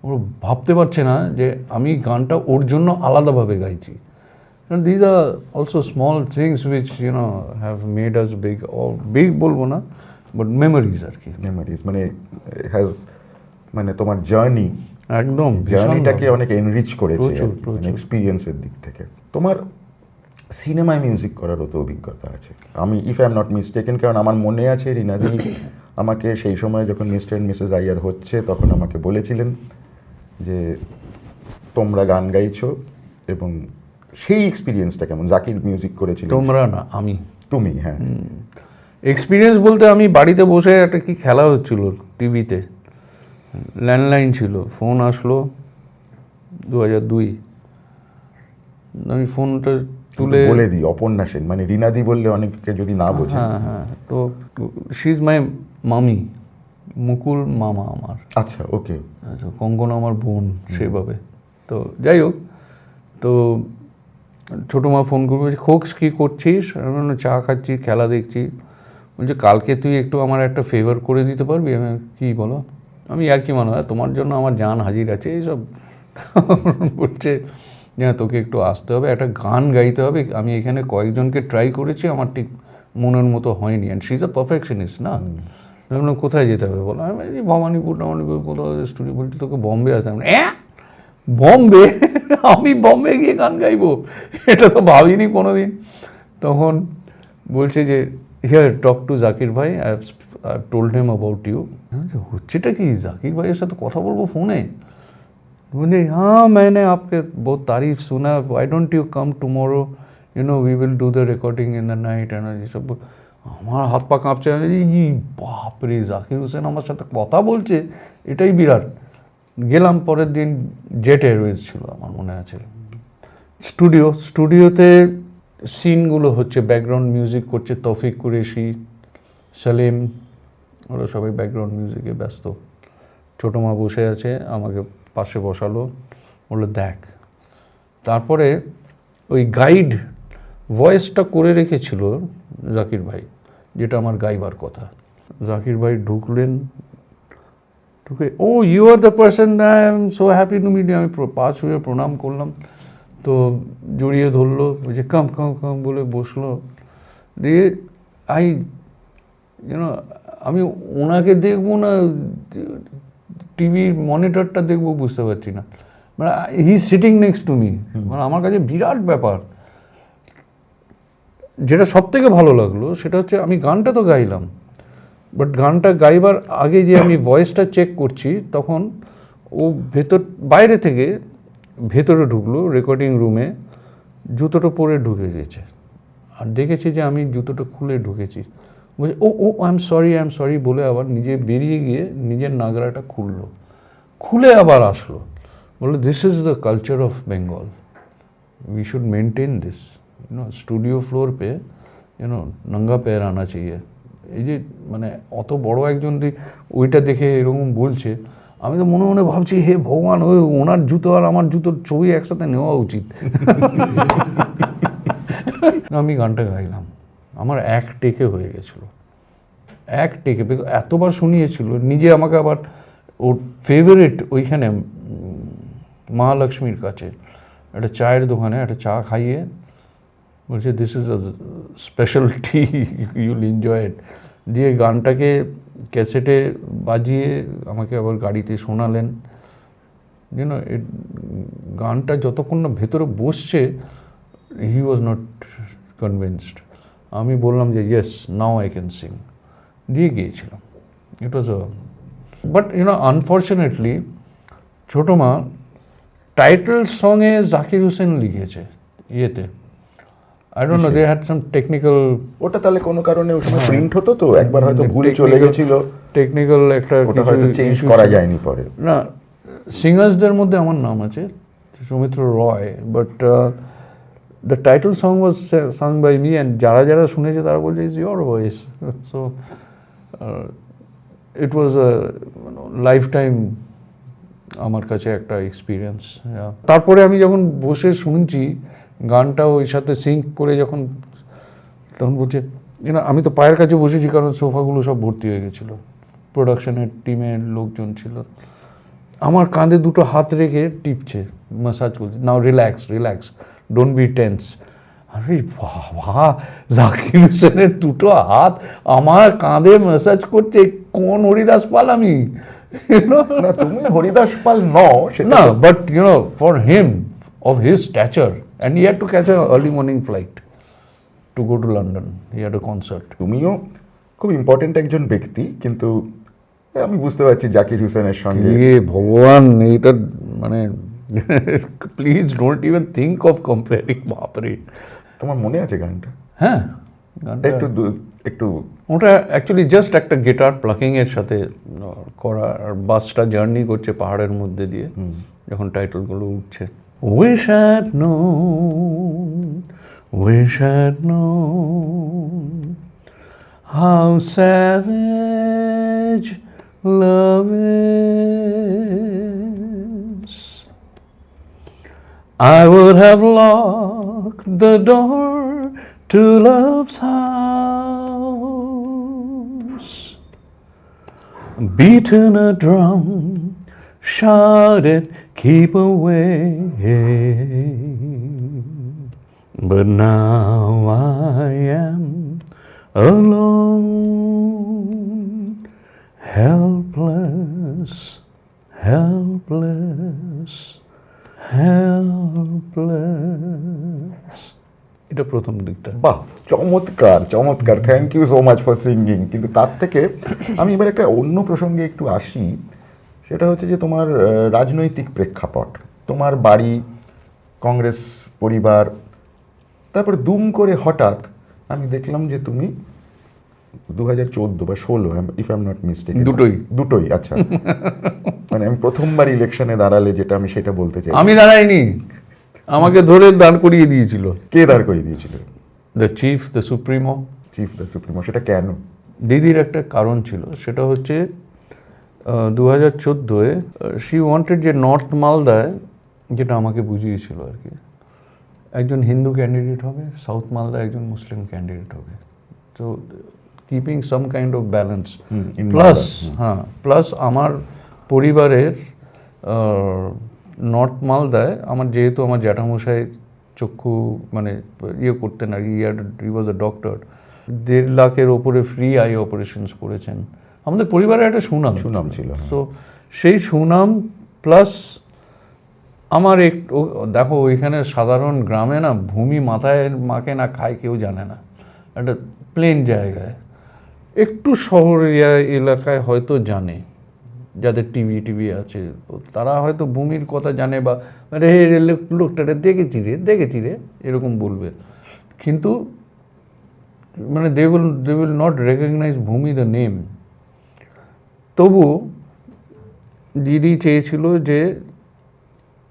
ওর ভাবতে পারছে না যে আমি গানটা ওর জন্য আলাদাভাবে গাইছি। These are also small things which you know have made us big, big বলবো না, বাট মেমোরিজ আর কি। মেমোরিজ মানে হ্যাজ, মানে তোমার জার্নি, একদম জার্নিটাকে অনেক এনরিচ করেছে এক্সপিরিয়েন্সের দিক থেকে। তোমার সিনেমায় মিউজিক করারও তো অভিজ্ঞতা আছে, আমি if I am not mistaken, কারণ আমার মনে আছে রিনাদি আমাকে সেই সময় যখন মিস্টার অ্যান্ড মিসেস আইয়ার হচ্ছে তখন আমাকে বলেছিলেন যে তোমরা গান গাইছো, এবং সেই এক্সপিরিয়েন্সটা কেমন? জাকির মিউজিক করেছিল। তোমরা না, আমি। তুমি? হ্যাঁ, এক্সপিরিয়েন্স বলতে আমি বাড়িতে বসে একটা কি খেলা হচ্ছিল টিভিতে, ল্যান্ডলাইন ছিল, ফোন আসলো 2002, আমি ফোনটা তুলে বলে দিই অপর্ণা সেন, মানে রিনাদি বললে অনেকে যদি না বোঝে। হ্যাঁ হ্যাঁ, তো শি ইজ মাই মামি, মুকুল মামা আমার। আচ্ছা, ওকে। আচ্ছা, কঙ্কনা আমার বোন সেভাবে। তো যাই হোক, তো ছোটো মা ফোন করে বলছে খোকস কী করছিস? আমি বললাম চা খাচ্ছি, খেলা দেখছি। বলছে কালকে তুই একটু আমার একটা ফেভার করে দিতে পারবি? আমি কী বলো? আমি আর কি মনে হয় তোমার জন্য আমার জান হাজির আছে এইসব। বলছে যে তোকে একটু আসতে হবে, একটা গান গাইতে হবে। আমি এখানে কয়েকজনকে ট্রাই করেছি, আমার ঠিক মনের মতো হয়নি। And she is a perfectionist না। আমি বললাম কোথায় যেতে হবে বলো? আমি ভবানীপুর কোথাও স্টুডিও। বলছি তোকে বম্বে আসতে হবে। বম্বে? আমি বম্বে গিয়ে গান গাইবো? এটা তো ভাবিনি কোনো দিন। তখন বলছে যে here talk to Zakir bhai, I have told him about you. হচ্ছেটা কি? জাকির ভাইয়ের সাথে কথা বলবো ফোনে? বলে हाँ मैंने आपके बहुत तारीफ सुना, why don't you come tomorrow, you know we will do the recording in the night and এইসব। আমার হাত পা কাঁপছে, বাপরে জাকির হোসেন আমার সাথে কথা বলছে, এটাই বিরাট। গেলাম পরের দিন, জেট এয়ারওয়েজ ছিল আমার মনে আছে। স্টুডিওতে সিনগুলো হচ্ছে, ব্যাকগ্রাউন্ড মিউজিক করছে তৌফিক কুরেশি, সালিম, ওরা সবাই ব্যাকগ্রাউন্ড মিউজিকে ব্যস্ত। ছোটো মা বসে আছে, আমাকে পাশে বসালো, বললো দেখ। তারপরে ওই গাইড ভয়েসটা করে রেখেছিল জাকির ভাই, যেটা আমার গাইবার কথা। জাকির ভাই ঢুকলেন, ঢুকে oh you are the person, I am so happy to meet you. আমি পাশ হয়ে প্রণাম করলাম, তো জড়িয়ে ধরলো, যে কাম কাম কাম বলে বসলো। দিয়ে আমি ওনাকে দেখবো না টিভির মনিটরটা দেখবো বুঝতে পারছি না, মানে হি সিটিং নেক্সট টু মি। মানে আমার কাছে বিরাট ব্যাপার। যেটা সব থেকে ভালো লাগলো সেটা হচ্ছে আমি গানটা তো গাইলাম, বাট গানটা গাইবার আগে যে আমি ভয়েসটা চেক করছি, তখন ও বাইরে থেকে ভেতরে ঢুকলো রেকর্ডিং রুমে, জুতোটা পরে ঢুকে গেছে। আর দেখেছি যে আমি জুতোটা খুলে ঢুকেছি। বলছে ও ও আই এম সরি বলে আবার নিজে বেরিয়ে গিয়ে নিজের নাগরাটা খুললো। খুলে আবার আসলো, বললো this is the culture of Bengal, we should maintain this, studio floor পে নঙ্গা पैर आना चाहिए। এই যে মানে অত বড় একজন ওইটা দেখে এরকম বলছে, আমি তো মনে মনে ভাবছি হে ভগবান, ওই ওনার জুতো আর আমার জুতোর ছবি একসাথে নেওয়া উচিত। আমি গানটা গাইলাম, আমার এক টেকে হয়ে গেছিলো, এক টেকে, এতবার শুনিয়েছিল নিজে আমাকে। আবার ওর ফেভারিট ওইখানে মহালক্ষ্মীর কাছে একটা চায়ের দোকানে একটা চা খাইয়ে বলছে this is a special T, Yule enjoy it, দিয়ে গানটাকে ক্যাসেটে বাজিয়ে আমাকে আবার গাড়িতে শোনালেন। গানটা যতক্ষণ না ভেতরে বসছে, হি ওয়াজ নট কনভিন্সড। আমি বললাম যে yes, now I can sing, দিয়ে গিয়েছিলাম। ইট ওয়াজ বাট আনফর্চুনেটলি ছোটো মা টাইটেল সঙ্গে জাকির হোসেন লিখেছে ইয়েতে, I don't know, they had some technical. ওটা তাহলে কোনো কারণে ওখানে প্রিন্ট হতো তো, একবার হয়তো ভুল চলে গেছিল, টেকনিক্যাল একটা ওটা হয়তো চেঞ্জ করা যায়নি পরে। না, সিঙ্গার্সদের মধ্যে আমার নাম আছে Soumitra Roy, but the title song was sung by me, and যারা যারা শুনেছে তারা বলছে is your voice. So it was a lifetime আমার কাছে একটা এক্সপিরিয়েন্স। তারপরে আমি যখন বসে শুনছি গানটা ওই সাথে সিঙ্ক করে, যখন তখন বলছে আমি তো পায়ের কাছে বসেছি, কারণ সোফাগুলো সব ভর্তি হয়ে গেছিলো, প্রোডাকশনের টিমের লোকজন ছিল, আমার কাঁধে দুটো হাত রেখে টিপছে, ম্যাসাজ করছে, now relax relax, don't be tense. আরে বাবা, জাকির হোসেনের দুটো হাত আমার কাঁধে ম্যাসাজ করছে, কোন হরিদাস পাল আমি? না, তুমি হরিদাস পাল নও সেটা না, but for him of his stature, and he had to catch a early morning flight to go to London. He had a concert. তুমিও খুব ইম্পর্টেন্ট একজন ব্যক্তি, কিন্তু আমি বুঝতে পারছি জাকির হোসেনের সঙ্গে ভগবান, এটা মানে please don't even think of comparing. বাপরে, তোমার মনে আছে গানটা? হ্যাঁ, গানটা একটু ওটা অ্যাকচুয়ালি জাস্ট একটা গিটার প্লাকিং এর সাথে করা, আর বাসটা জার্নি করছে পাহাড়ের মধ্যে দিয়ে, যখন টাইটেলগুলো উঠছে। Wish I'd known how savage love is. I would have locked the door to love's house, beaten a drum, shouted, keep away. But now I am alone, helpless, helpless, helpless. এটা প্রথম দিকটা। বাহ, চমৎকার চমৎকার, thank you so much for singing. কিন্তু তার থেকে আমি এবার একটা অন্য প্রসঙ্গে একটু আসি, সেটা হচ্ছে যে তোমার রাজনৈতিক প্রেক্ষাপট, তোমার বাড়ি, কংগ্রেস পরিবার, তারপর দুম করে হঠাৎ আমি দেখলাম যে তুমি 2014 বা 16, if I am not mistake, দুটোই আচ্ছা, মানে আমি প্রথমবার ইলেকশনে দাঁড়ালে, যেটা আমি সেটা বলতে চাই। আমি দাঁড়াইনি, আমাকে ধরে দাঁড় করিয়ে দিয়েছিল। কে দাঁড় করিয়ে দিয়েছিল? The chief, the supremo. সেটা কেন? দিদির একটা কারণ ছিল, সেটা হচ্ছে 2014-এ শি ওয়ান্টেড যে নর্থ মালদায়, যেটা আমাকে বুঝিয়েছিল আর কি, একজন হিন্দু ক্যান্ডিডেট হবে, সাউথ মালদায় একজন মুসলিম ক্যান্ডিডেট হবে। তো keeping some kind of balance, plus আমার পরিবারের নর্থ মালদায় আমার, যেহেতু আমার জ্যাঠামশাই চক্ষু মানে ইয়ে করতেন আর কি, হি ওয়াজ আ ডক্টর, 1.5 লাখের ওপরে ফ্রি আই অপারেশনস করেছেন। আমাদের পরিবারের একটা সুনাম ছিল। সো সেই সুনাম প্লাস আমার দেখো, ওইখানে সাধারণ গ্রামে না, ভূমি মাথায় মাকে না খায় কেউ জানে না, একটা প্লেন জায়গায়, একটু শহর এলাকায় হয়তো জানে, যাদের টিভি আছে তারা হয়তো ভূমির কথা জানে, বা রে লোকটা দেখেছি রে এরকম বলবে, কিন্তু মানে দে উইল নট রেকগনাইজ ভূমি দ্য নেম। তবু দিদি চেয়েছিল যে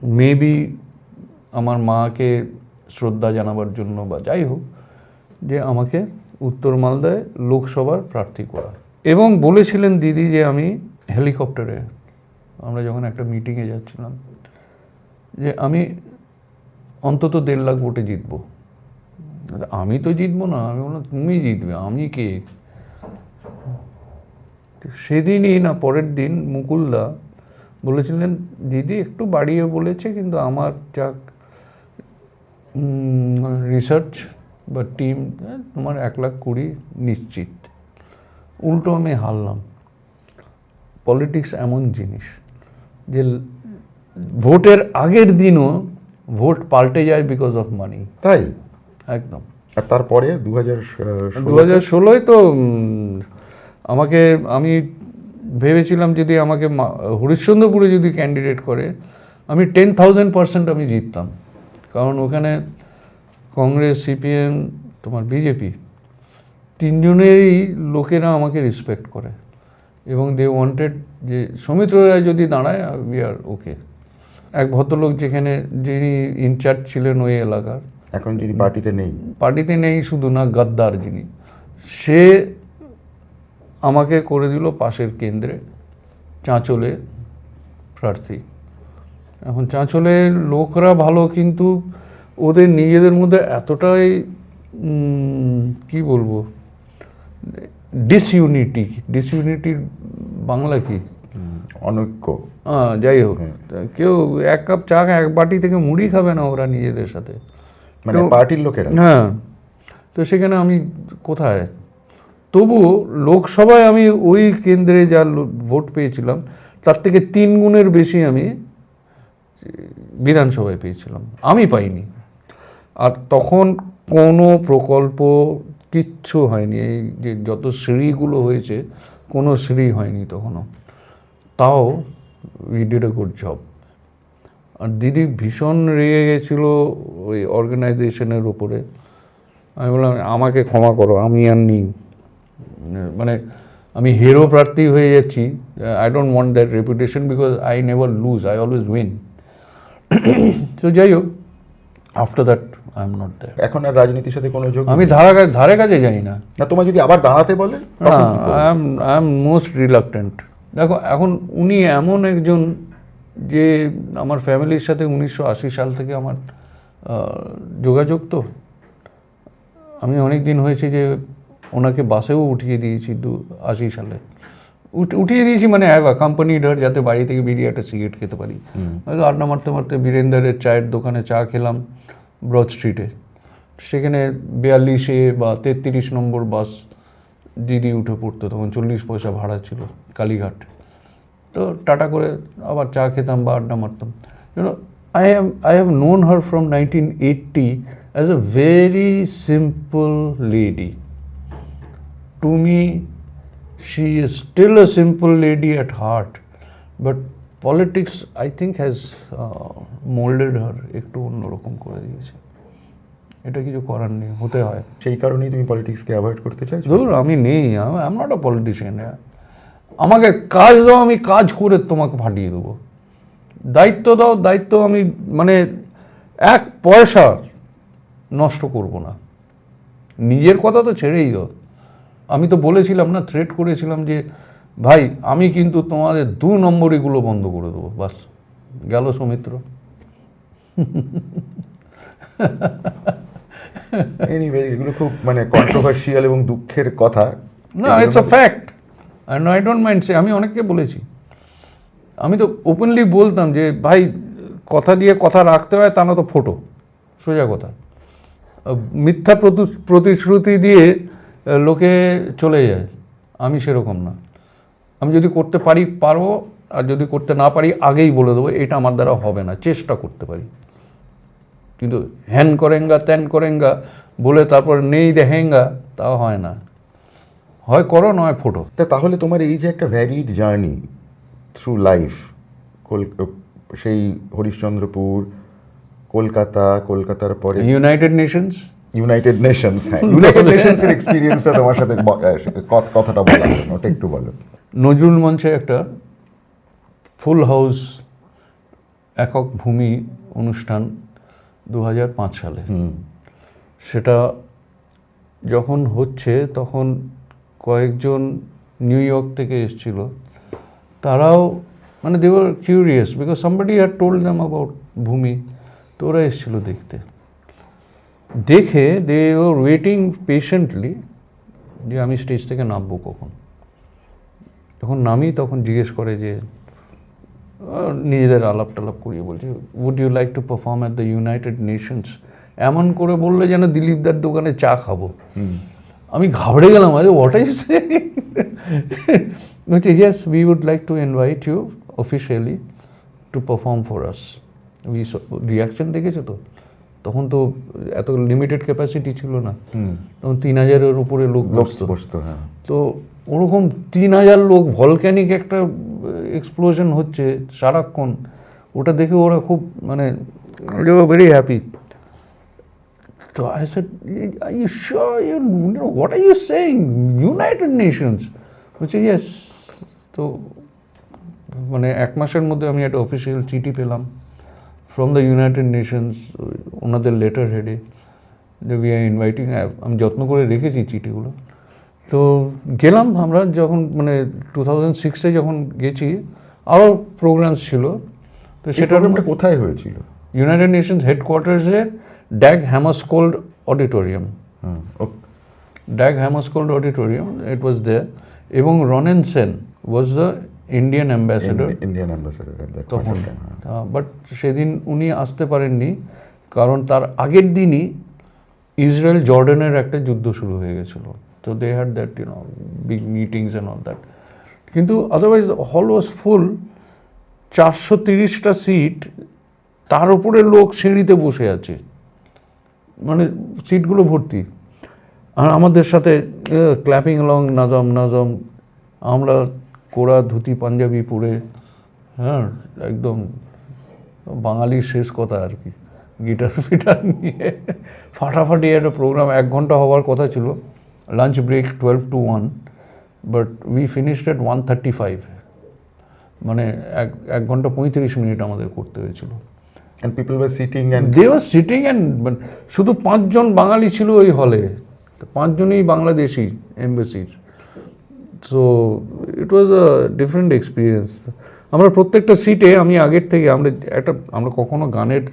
মেবি আমার মাকে শ্রদ্ধা জানাবার জন্য বা যাই হোক, যে আমাকে উত্তর মালদায় লোকসভার প্রার্থী করা, এবং বলেছিলেন দিদি যে আমি হেলিকপ্টারে, আমরা যখন একটা মিটিংয়ে যাচ্ছিলাম, যে আমি অন্তত 1.5 লাখ ভোটে জিতবো। আমি তো জিতবো না, আমি বললাম তুমি জিতবে, আমি কে? সেদিনই না পরের দিন মুকুলদা বলেছিলেন দিদি একটু বাড়িয়ে বলেছে, কিন্তু আমার যা রিসার্চ বা টিম, তোমার 1,20,000 নিশ্চিত। উল্টো আমি হারলাম। পলিটিক্স এমন জিনিস যে ভোটের আগের দিনও ভোট পাল্টে যায় বিকজ অফ মানি। তাই? একদম। আর তারপরে 2016 তো আমি ভেবেছিলাম যদি আমাকে হরিশ্চন্দ্রপুরে যদি ক্যান্ডিডেট করে আমি 10,000% আমি জিততাম, কারণ ওখানে কংগ্রেস, সিপিএম, তোমার বিজেপি, তিনজনেরই লোকেরা আমাকে রেসপেক্ট করে, এবং দে ওয়ান্টেড যে সৌমিত্র রায় যদি দাঁড়ায় উই আর ওকে। এক ভদ্রলোক যেখানে যিনি ইনচার্জ ছিলেন ওই এলাকার, এখন যিনি পার্টিতে নেই, শুধু না, গদ্দার যিনি, সে আমাকে করে দিল পাশের কেন্দ্রে চাঁচলে প্রার্থী। এখন চাঁচলের লোকরা ভালো, কিন্তু ওদের নিজেদের মধ্যে এতটাই কি বলবো, ডিসইউনিটির বাংলা কি? অনৈক্য। যাই হোক, কেউ 1 কাপ চা, 1 বাটি থেকে মুড়ি খাবে না ওরা নিজেদের সাথে, মানে পার্টির লোকেরা। হ্যাঁ, তো সেখানে আমি কোথায়? তবুও লোকসভায় আমি ওই কেন্দ্রে যা ভোট পেয়েছিলাম তার থেকে 3 গুণের বেশি আমি বিধানসভায় পেয়েছিলাম, আমি পাইনি। আর তখন কোনো প্রকল্প কিচ্ছু হয়নি, এই যে যত সিঁড়িগুলো হয়েছে কোনো সিঁড়ি হয়নি তখনও, তাও we did a good job. আর দিদি ভীষণ রেগে গেছিল ওই অর্গানাইজেশনের উপরে। আমি বললাম আমাকে ক্ষমা করো, আমি আর নেই, মানে আমি হিরো প্রার্থী হয়ে যাচ্ছি। I don't want that reputation because I never lose, I always win. তো যাই হোক, after that I am not there. এখন আর রাজনীতির সাথে কোনো যোগ? আমি ধারে কাছে যাই না। তোমার যদি আবার দাঁড়াতে বলে? না, আই এম মোস্ট রিলাক্টেন্ট। দেখো, এখন উনি এমন একজন যে আমার ফ্যামিলির সাথে 1980 সাল থেকে আমার যোগাযোগ। তো আমি অনেক দিন হয়েছে যে ওনাকে বাসেও উঠিয়ে দিয়েছি 80 সালে, উঠিয়ে দিয়েছি, মানে হ্যাঁ কোম্পানি ডর, যাতে বাড়ি থেকে বেরিয়ে একটা সিগারেট খেতে পারি। হয়তো আড্ডা মারতে মারতে বীরেন্দ্রের চায়ের দোকানে চা খেলাম ব্রড স্ট্রিটে, সেখানে 42 বা 33 নম্বর বাস দিদি উঠে পড়তো, তখন 40 পয়সা ভাড়া ছিল কালীঘাট। তো টাটা করে আবার চা খেতাম বা আড্ডা মারতাম। You know, I have known her from 1980 as a very simple lady. To me, she is still a simple lady at heart, but politics I think has molded her, একটু অন্যরকম করে দিয়েছে। এটা কিছু করার নেই, হতে হয়। সেই কারণেই তুমি পলিটিক্সকে অ্যাভয়েড করতে চাইছো? ধরুন আমি নেই, I am not a politician. আমাকে কাজ দাও, আমি কাজ করে তোমাকে ফাটিয়ে দেবো। দায়িত্ব দাও, দায়িত্ব আমি মানে 1 পয়সা নষ্ট করব না। নিজের কথা তো ছেড়েই দাও। আমি তো বলেছিলাম না, থ্রেট করেছিলাম যে ভাই আমি কিন্তু তোমাদের 2 নম্বরিগুলো বন্ধ করে দেবো। বাস গেল সৌমিত্র। এনিওয়ে, এগুলো খুব মানে কন্ট্রোভার্সিয়াল এবং দুঃখের কথা। না, it's a fact, and I don't mind say. আমি অনেককে বলেছি, আমি তো ওপেনলি বলতাম যে ভাই কথা দিয়ে কথা রাখতে হয়, তা না তো ফোটো, সোজা কথা। মিথ্যা প্রতিশ্রুতি দিয়ে লোকে চলে যায়, আমি সেরকম না। আমি যদি করতে পারবো, আর যদি করতে না পারি আগেই বলে দেবো এটা আমার দ্বারা হবে না, চেষ্টা করতে পারি। কিন্তু হ্যান করেঙ্গা ত্যান করেঙ্গা বলে তারপর নেই দেখেঙ্গা, তাও হয় না। হয় করো, নয় ফোটো। তাহলে তোমার এই যে একটা ভ্যারিড জার্নি থ্রু লাইফ, সেই হরিশ্চন্দ্রপুর, কলকাতার পরে ইউনাইটেড নেশনস, হ্যাঁ, ইউনাইটেড নেশনসের এক্সপিরিয়েন্সটা তোমার সাথে কথাটা বলার জন্য ওটা একটু বলো। নজরুল মঞ্চে একটা ফুল হাউস একক ভূমি অনুষ্ঠান 2005 সালে। সেটা যখন হচ্ছে তখন কয়েকজন নিউ ইয়র্ক থেকে এসেছিল, তারাও মানে they were curious because somebody had told them about Bhoomi, তো ওরা এসেছিল দেখে দে ওয়ার ওয়েটিং পেশেন্টলি যে আমি স্টেজ থেকে নামবো কখন। যখন নামি তখন জিজ্ঞেস করে যে নিজেদের আলাপ টালাপ করিয়ে বলছে would you like to perform at the United Nations, এমন করে বললে যেন দিলীপদার দোকানে চা খাবো। আমি ঘাবড়ে গেলাম, আরে হোয়াট আর ইউ সেইং? বলছে yes we would like to invite you officially to perform for us. Reaction দেখেছো তো, তখন তো এত লিমিটেড ক্যাপাসিটি ছিল না, তখন 3000-এর উপরে লোক বসতো। হ্যাঁ, তো ওরকম 3000 লোক, ভলক্যানিক একটা এক্সপ্লোশন হচ্ছে সারাক্ষণ, ওটা দেখে ওরা খুব মানে ভেরি হ্যাপি। তো I said are you sure, you know what are you saying, United Nations? বলছে ইয়েস। তো মানে 1 মাসের মধ্যে আমি একটা অফিসিয়াল চিঠি পেলাম ফ্রম দ্য ইউনাইটেড নেশনস, ওনাদের লেটার হেডে, যে উই আর ইনভাইটিং। আমি যত্ন করে রেখেছি চিঠিগুলো। তো গেলাম আমরা, যখন মানে 2006-এ যখন গেছি আরও প্রোগ্রামস ছিল। তো সেটা কোথায় হয়েছিল? ইউনাইটেড নেশনস হেডকোয়ার্টার্সের Dag Hammarskjold auditorium, Dag Hammarskjold auditorium, it was there. এবং Ronen Sen was the Indian ambassador তখন। বাট সেদিন উনি আসতে পারেননি, কারণ তার আগের দিনই ইসরায়েল জর্ডানের একটা যুদ্ধ শুরু হয়ে গেছিল। তো they had that big meetings and all that. কিন্তু otherwise hall was full, 430টা seat, তার উপরে লোক সিঁড়িতে বসে আছে, মানে সিটগুলো ভর্তি। আর আমাদের সাথে ক্ল্যাপিং অলং, নাজম নাজম, আমরা কোরা ধুতি পাঞ্জাবি পরে, হ্যাঁ একদম বাঙালির শেষ কথা আর কি, গিটার ফিটার নিয়ে ফাটাফাটি একটা প্রোগ্রাম। 1 ঘন্টা হওয়ার কথা ছিল, lunch break 12 to 1, but we finished at 1:35, মানে 1 ঘন্টা 35 মিনিট আমাদের করতে হয়েছিল। And people were sitting and they were sitting and শুধু 5 জন বাঙালি ছিল ওই হলে, 5 জনই বাংলাদেশি এমবাসির। So it was a different experience. আমরা প্রত্যেকটা সিটে, আমি আগের থেকে আমরা কখনো গানের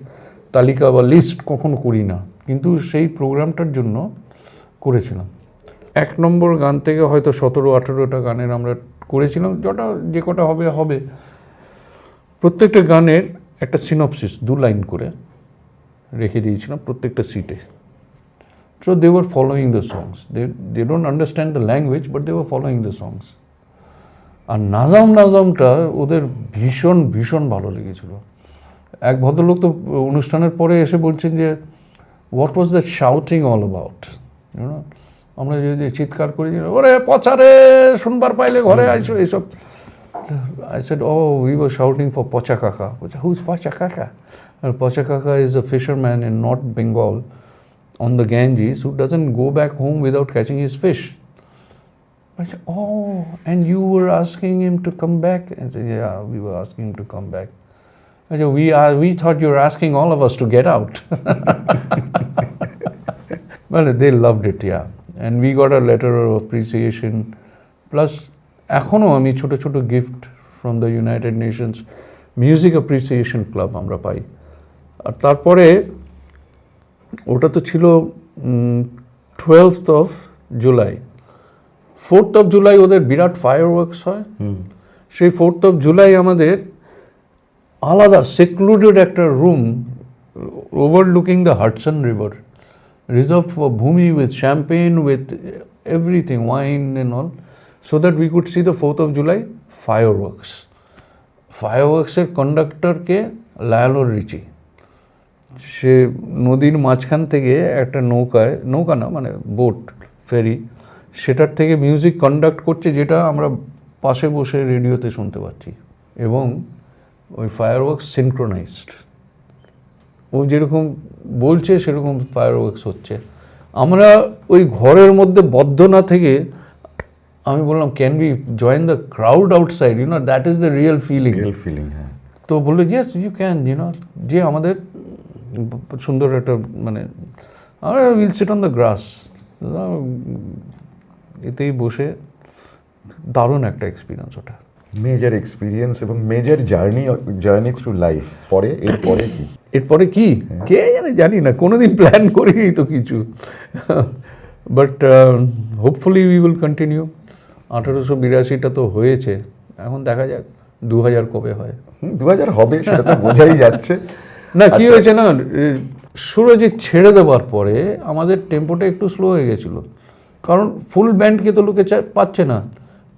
তালিকা বা লিস্ট কখনো করি না, কিন্তু সেই প্রোগ্রামটার জন্য করেছিলাম। 1 নম্বর গান থেকে হয়তো 17-18টা গানের আমরা করেছিলাম, যে কটা হবে। প্রত্যেকটা গানের একটা সিনপসিস 2 লাইন করে রেখে দিয়েছিলাম প্রত্যেকটা সিটে। So they were following the songs, they don't understand the language, but they were following the songs. আর নাজমটা ওদের ভীষণ ভীষণ ভালো লেগেছিল। এক ভদ্রলোক তো অনুষ্ঠানের পরে এসে বলছেন যে what was that shouting all about, you know, আমরা যদি চিৎকার করি ওরে পচারে শুনবার পাইলে ঘরে আইসো এইসব। I said, oh, we were shouting for Pocha Kaka. Who's Pocha Kaka? Pocha Kaka is a fisherman in North Bengal on the Ganges who doesn't go back home without catching his fish. I said, oh, and you were asking him to come back? I said, yeah, we were asking him to come back. I said, we thought you were asking all of us to get out. Well, they loved it, yeah. And we got a letter of appreciation. Plus, এখনও আমি ছোট ছোট gift from the United Nations music appreciation club আমরা পাই। আর তারপরে ওটা তো ছিল 12th of July, 4th of July ওদের বিরাট ফায়ার ওয়ার্কস হয়। সেই 4th of July আমাদের আলাদা সেক্লুডেড একটা room overlooking the Hudson river, reserved for Bhumi, with champagne, with everything, wine and all, so that we could see the 4th of July fireworks. ফায়ারওয়ার্কসের কন্ডাক্টরকে লায়ালোর রিচি, সে নদীর মাঝখান থেকে একটা নৌকা না মানে বোট, ফেরি, সেটার থেকে মিউজিক কন্ডাক্ট করছে, যেটা আমরা পাশে বসে রেডিওতে শুনতে পাচ্ছি। এবং ওই ফায়ারওয়ার্কস সিনক্রোনাইজড, ও যেরকম বলছে সেরকম ফায়ারওয়ার্কস হচ্ছে। আমরা ওই ঘরের মধ্যে বদ্ধ না থেকে আমি বললাম can be join the crowd outside, that is the real feeling. Real feeling, হ্যাঁ। তো বললো ইয়েস ইউ ক্যান, যে আমাদের সুন্দর একটা মানে আমরা will sit on the grass, এতেই বসে দারুণ একটা এক্সপিরিয়েন্স ওটা। মেজর এক্সপিরিয়েন্স এবং মেজর জার্নি থ্রু লাইফ। এরপরে কি? এরপরে কি কে জানি না, কোনোদিন প্ল্যান করিনি তো কিছু, but hopefully we will continue. 1882টা তো হয়েছে, এখন দেখা যাক 2000 কবে হয়। 2000 হবে সেটা তো বোঝাই যাচ্ছে। না কি হয়েছে না, সুরজিৎ ছেড়ে দেওয়ার পরে আমাদের টেম্পোটা একটু স্লো হয়ে গেছিলো, কারণ ফুল ব্যান্ডকে তো লোকে পাচ্ছে না।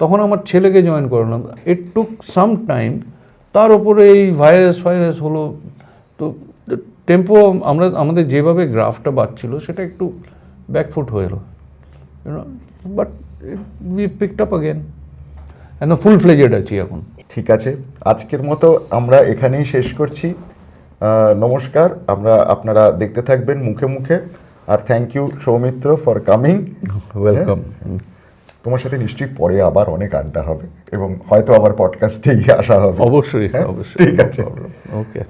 তখন আমার ছেলেকে জয়েন করালাম, ইট টুক সাম টাইম। তার উপরে এই ভাইরাস হলো, তো টেম্পো আমাদের যেভাবে গ্রাফটা বাড়ছিল সেটা একটু ব্যাকফুট হয়ে এলো, but we picked up again, একদম ফুল ফ্লেজেড আছি এখন। ঠিক আছে, আজকের মতো আমরা এখানেই শেষ করছি। নমস্কার, আপনারা দেখতে থাকবেন মুখে মুখে। আর thank you Soumitra for coming. Welcome. তোমার সাথে নিশ্চয়ই পরে আবার অনেক আড্ডা হবে এবং হয়তো আবার পডকাস্টেই আসা হবে। অবশ্যই, হ্যাঁ? অবশ্যই। ঠিক আছে, ওকে।